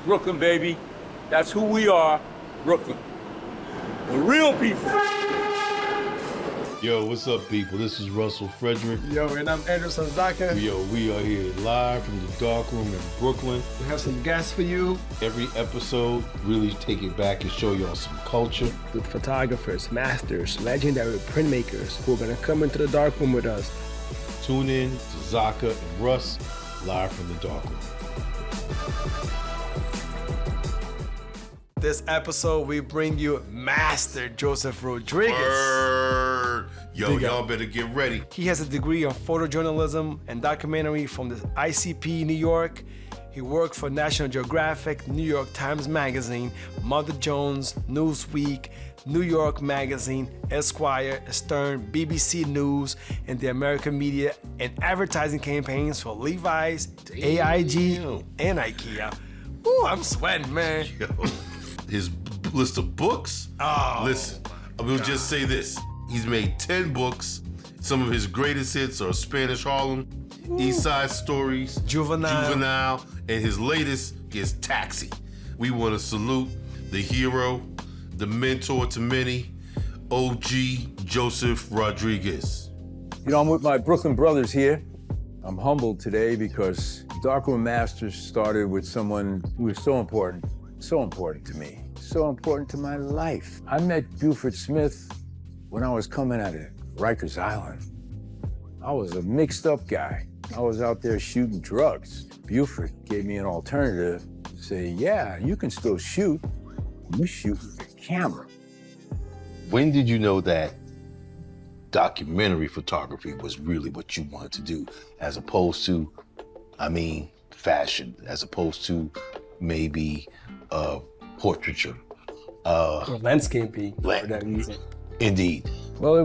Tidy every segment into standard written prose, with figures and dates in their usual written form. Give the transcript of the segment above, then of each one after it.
Brooklyn, baby. That's who we are, Brooklyn. The real people. Yo, what's up, people? This is Russell Frederick. Yo, and I'm Anderson Zaka. Yo, we are here live from the dark room in Brooklyn. We have some guests for you. Every episode, really take it back and show y'all some culture. With photographers, masters, legendary printmakers who are gonna come into the dark room with us. Tune in to Zaka and Russ, live from the dark room. This episode, we bring you Master Joseph Rodriguez. Word. Yo, y'all better get ready. He has a degree in photojournalism and documentary from the ICP New York. He worked for National Geographic, New York Times Magazine, Mother Jones, Newsweek, New York Magazine, Esquire, Stern, BBC News, and the American media and advertising campaigns for Levi's, AIG, and IKEA. Ooh, I'm sweating, man. Yo, his list of books. Oh, listen, I will just say this. He's made 10 books. Some of his greatest hits are Spanish Harlem, East Side Stories, Juvenile, and his latest is Taxi. We want to salute the hero, the mentor to many, OG Joseph Rodriguez. You know, I'm with my Brooklyn brothers here. I'm humbled today because Darkroom Masters started with someone who was so important to me, so important to my life. I met Buford Smith when I was coming out of Rikers Island. I was a mixed up guy. I was out there shooting drugs. Buford gave me an alternative to say, yeah, you can still shoot. You shoot with a camera. When did you know that documentary photography was really what you wanted to do, as opposed to, fashion, as opposed to maybe portraiture? Landscaping, for that reason. Indeed. Well,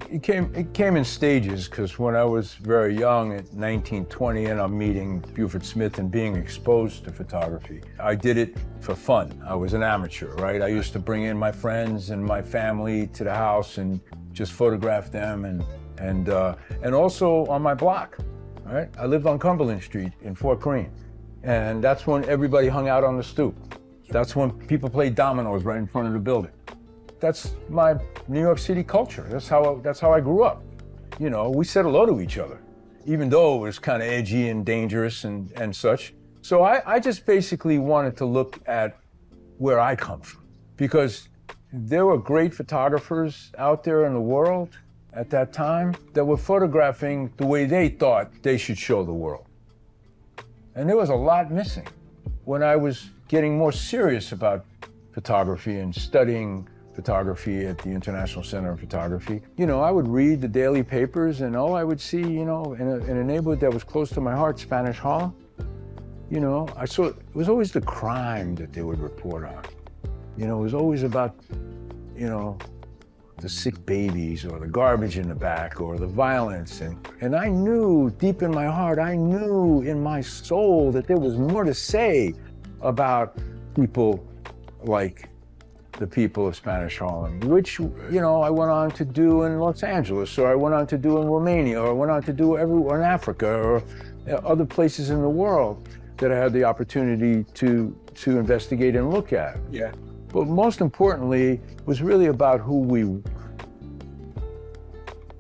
it came in stages, because when I was very young at 19, 20, and I'm meeting Buford Smith and being exposed to photography, I did it for fun. I was an amateur, right? I used to bring in my friends and my family to the house and just photograph them, and also on my block, right? I lived on Cumberland Street in Fort Greene, and that's when everybody hung out on the stoop. That's when people played dominoes right in front of the building. That's my New York City culture. That's how I grew up. You know, we said hello to each other, even though it was kind of edgy and dangerous and such. So I just basically wanted to look at where I come from, because there were great photographers out there in the world at that time that were photographing the way they thought they should show the world. And there was a lot missing. When I was getting more serious about photography and studying photography at the International Center of Photography, you know, I would read the daily papers, and all I would see, you know, in a neighborhood that was close to my heart, Spanish Harlem, you know, I saw, it was always the crime that they would report on. You know, it was always about, you know, the sick babies or the garbage in the back or the violence. And I knew deep in my heart, I knew in my soul that there was more to say about people like the people of Spanish Harlem, which, you know, I went on to do in Los Angeles, or I went on to do in Romania, or I went on to do everywhere in Africa, or other places in the world that I had the opportunity to investigate and look at. Yeah. But most importantly, was really about who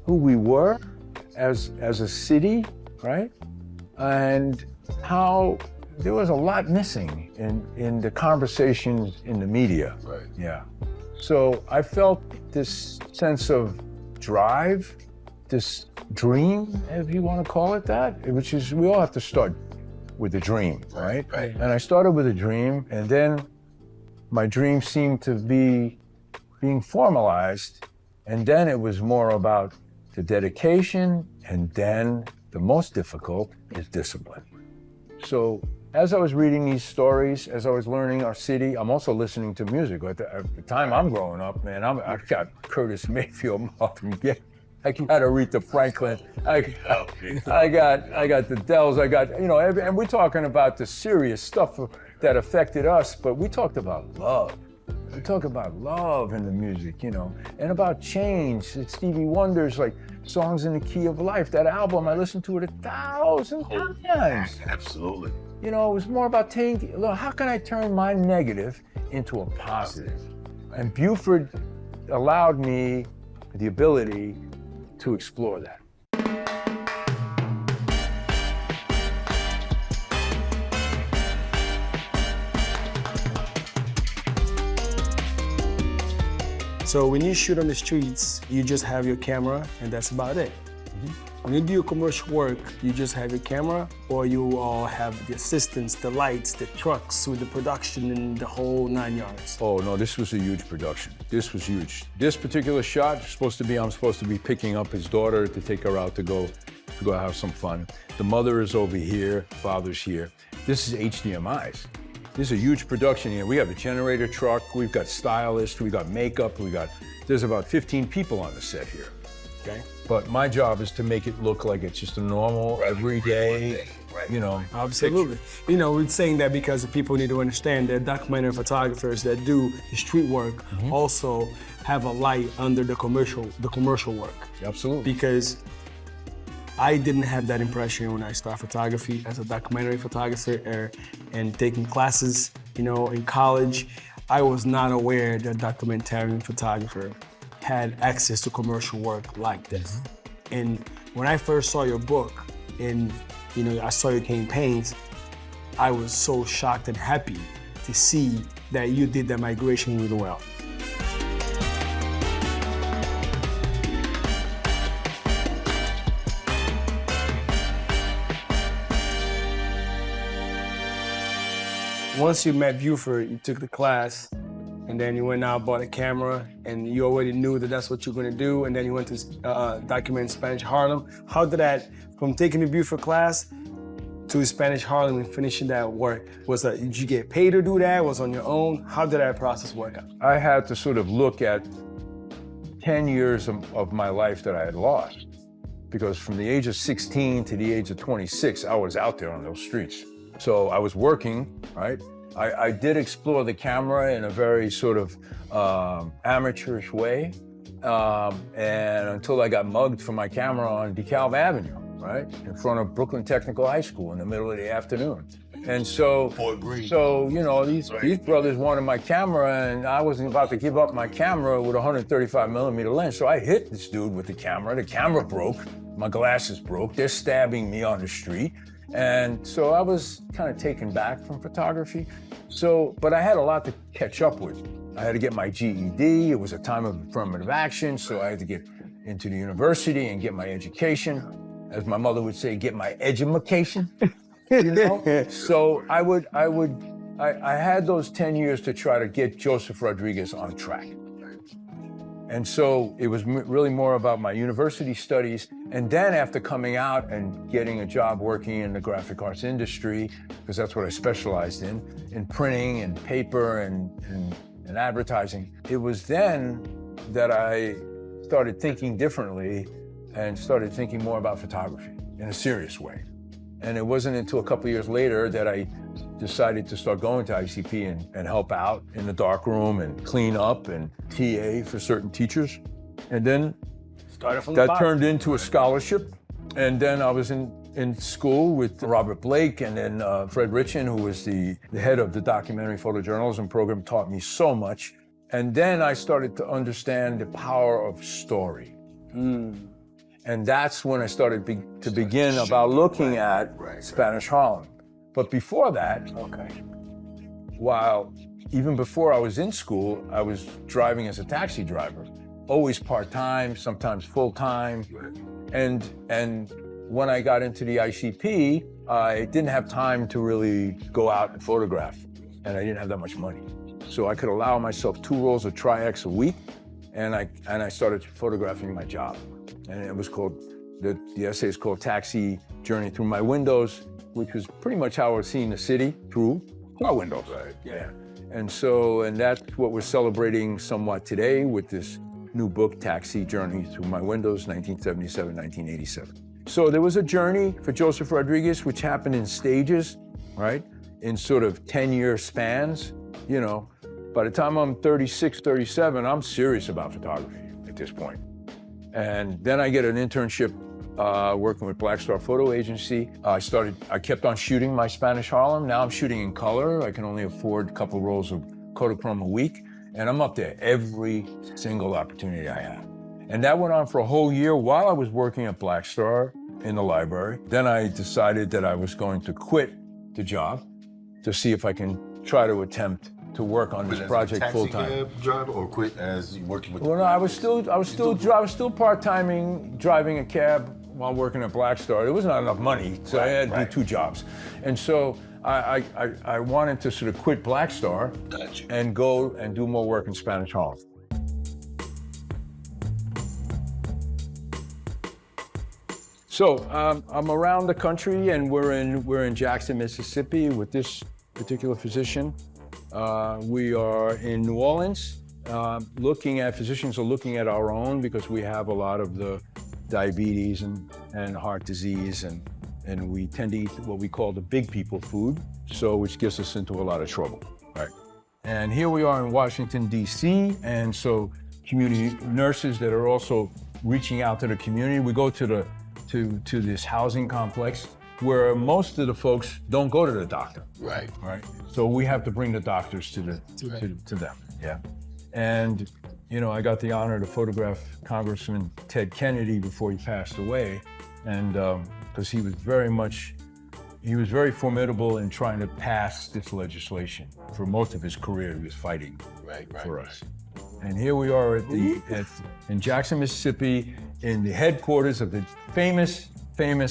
we were as a city, right? And how there was a lot missing in the conversations in the media. Right. Yeah. So I felt this sense of drive, this dream, if you want to call it that, which is, we all have to start with a dream, right? Right. And I started with a dream, and then my dream seemed to be being formalized, and then it was more about the dedication, and then the most difficult is discipline. So as I was reading these stories, as I was learning our city, I'm also listening to music. At the time I'm growing up, man, I got Curtis Mayfield, Marvin Gaye, I got Aretha Franklin, I got the Dells, I got, you know, and we're talking about the serious stuff that affected us, but we talked about love. We talk about love in the music, you know, and about change. It's Stevie Wonder's, like, Songs in the Key of Life. That album, I listened to it 1,000 times. Absolutely. You know, it was more about how can I turn my negative into a positive? And Buford allowed me the ability to explore that. So when you shoot on the streets, you just have your camera and that's about it. When you do your commercial work, you just have your camera, or you all have the assistants, the lights, the trucks with the production and the whole 9 yards. Oh no, this was a huge production. This was huge. This particular shot I'm supposed to be picking up his daughter to take her out to go have some fun. The mother is over here, father's here. This is HDMIs. This is a huge production here. We have a generator truck, we've got stylists, we've got makeup, there's about 15 people on the set here. Okay. But my job is to make it look like it's just a normal, everyday, you know. Absolutely. You know, we're saying that because people need to understand that documentary photographers that do the street work also have a light under the commercial work. Absolutely. Because I didn't have that impression when I started photography as a documentary photographer and taking classes, you know, in college. I was not aware that documentary photographer had access to commercial work like this. And when I first saw your book and, you know, I saw your campaigns, I was so shocked and happy to see that you did that migration really well. Once you met Buford, you took the class, and then you went out, bought a camera, and you already knew that that's what you're gonna do, and then you went to document Spanish Harlem. How did that, from taking the Buford class to Spanish Harlem and finishing that work, did you get paid to do that? Was it on your own? How did that process work out? I had to sort of look at 10 years of my life that I had lost. Because from the age of 16 to the age of 26, I was out there on those streets. So I was working, right? I did explore the camera in a very sort of amateurish way. And until I got mugged for my camera on DeKalb Avenue, right? In front of Brooklyn Technical High School in the middle of the afternoon. And so, you know, these brothers wanted my camera, and I wasn't about to give up my camera with a 135 millimeter lens. So I hit this dude with the camera broke, my glasses broke, they're stabbing me on the street. And so I was kind of taken back from photography. But I had a lot to catch up with. I had to get my GED, it was a time of affirmative action, so I had to get into the university and get my education. As my mother would say, get my edumacation. You know? So I had those 10 years to try to get Joseph Rodriguez on track. And so it was really more about my university studies. And then after coming out and getting a job working in the graphic arts industry, because that's what I specialized in printing and paper and advertising, it was then that I started thinking differently and started thinking more about photography in a serious way. And it wasn't until a couple of years later that I decided to start going to ICP and help out in the darkroom and clean up and TA for certain teachers. And then that turned into a scholarship. And then I was in school with Robert Blake, and then Fred Richin, who was the head of the documentary photojournalism program, taught me so much. And then I started to understand the power of story. And that's when I started to begin about looking at Spanish Harlem. But before that, even before I was in school, I was driving as a taxi driver, always part-time, sometimes full-time. And when I got into the ICP, I didn't have time to really go out and photograph, and I didn't have that much money. So I could allow myself 2 rolls of Tri-X a week, and I started photographing my job. And it was called, the essay is called Taxi Journey Through My Windows, which was pretty much how I was seeing the city through car windows. Right. Yeah. And that's what we're celebrating somewhat today with this new book, Taxi Journey Through My Windows, 1977, 1987. So there was a journey for Joseph Rodriguez, which happened in stages, right? In sort of 10-year spans, you know. By the time I'm 36, 37, I'm serious about photography at this point. And then I get an internship working with Black Star Photo Agency. I kept on shooting my Spanish Harlem. Now I'm shooting in color. I can only afford a couple rolls of Kodachrome a week, and I'm up there every single opportunity I have. And that went on for a whole year while I was working at Black Star in the library. Then I decided that I was going to quit the job to see if I can try to attempt to work on this project full time. Taxi cab driver, or quit as working with? Well, no, I was still part-timing, driving a cab while working at Black Star. There was not enough money, so I had to do 2 jobs. And so I wanted to sort of quit Black Star and go and do more work in Spanish Harlem. So I'm around the country, and we're in Jackson, Mississippi with this particular physician. We are in New Orleans, physicians are looking at our own because we have a lot of the diabetes and heart disease, and we tend to eat what we call the big people food, which gets us into a lot of trouble, right? And here we are in Washington, D.C., and so community nurses that are also reaching out to the community. We go to this housing complex where most of the folks don't go to the doctor. Right. So we have to bring the doctors to them. Yeah. And I got the honor to photograph Congressman Ted Kennedy before he passed away, and because he was very formidable in trying to pass this legislation. For most of his career, he was fighting for us. And here we are in Jackson, Mississippi, in the headquarters of the famous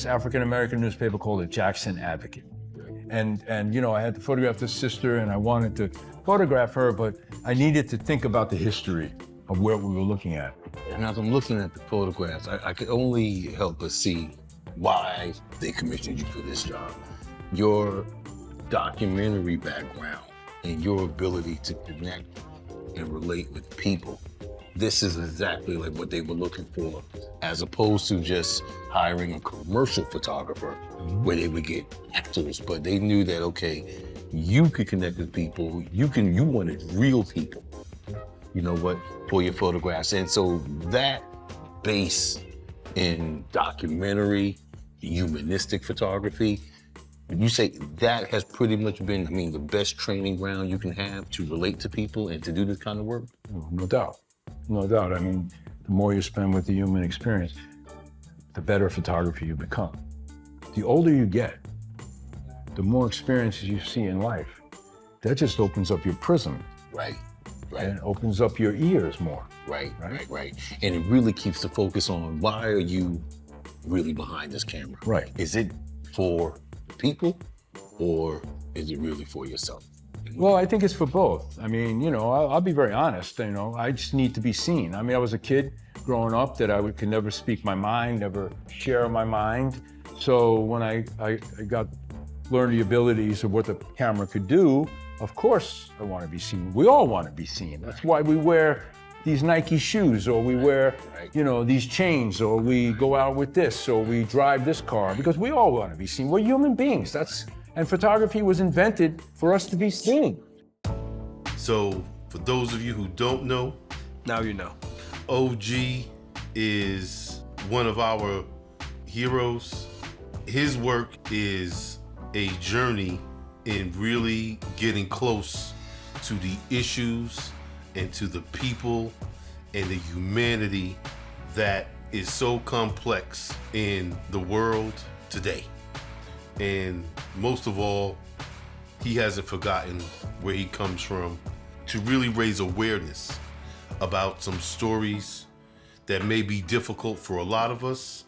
African-American newspaper called the Jackson Advocate. And I had to photograph this sister, and I wanted to photograph her, but I needed to think about the history of where we were looking at. And as I'm looking at the photographs, I could only help but see why they commissioned you for this job. Your documentary background and your ability to connect and relate with people. This is exactly like what they were looking for, as opposed to just hiring a commercial photographer where they would get actors, but they knew that, okay, you could connect with people, you wanted real people, for your photographs. And so that base in documentary, humanistic photography, would you say that has pretty much been, the best training ground you can have to relate to people and to do this kind of work? No doubt. The more you spend with the human experience, the better photographer you become. The older you get, the more experiences you see in life. That just opens up your prism. Right. And it opens up your ears more. Right. And it really keeps the focus on, why are you really behind this camera? Right. Is it for people, or is it really for yourself? Well, I think it's for both. I'll be very honest. I just need to be seen. I was a kid growing up that could never speak my mind, never share my mind. So when I learned the abilities of what the camera could do, of course I want to be seen. We all want to be seen. That's why we wear these Nike shoes, or we wear, these chains, or we go out with this, or we drive this car, because we all want to be seen. We're human beings. And photography was invented for us to be seen. So, for those of you who don't know, Now you know. OG is one of our heroes. His work is a journey in really getting close to the issues and to the people and the humanity that is so complex in the world today. And most of all, he hasn't forgotten where he comes from to really raise awareness about some stories that may be difficult for a lot of us,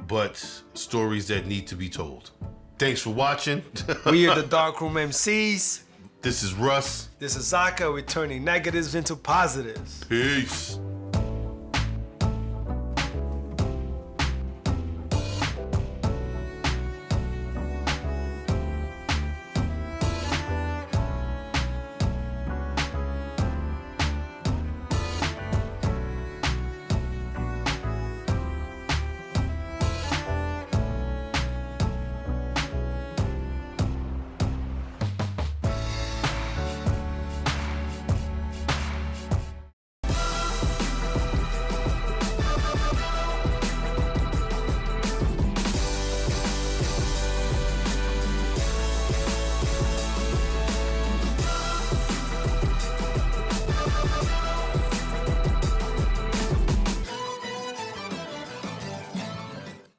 but stories that need to be told. Thanks for watching. We are the Darkroom MCs. This is Russ. This is Zaka. We're turning negatives into positives. Peace.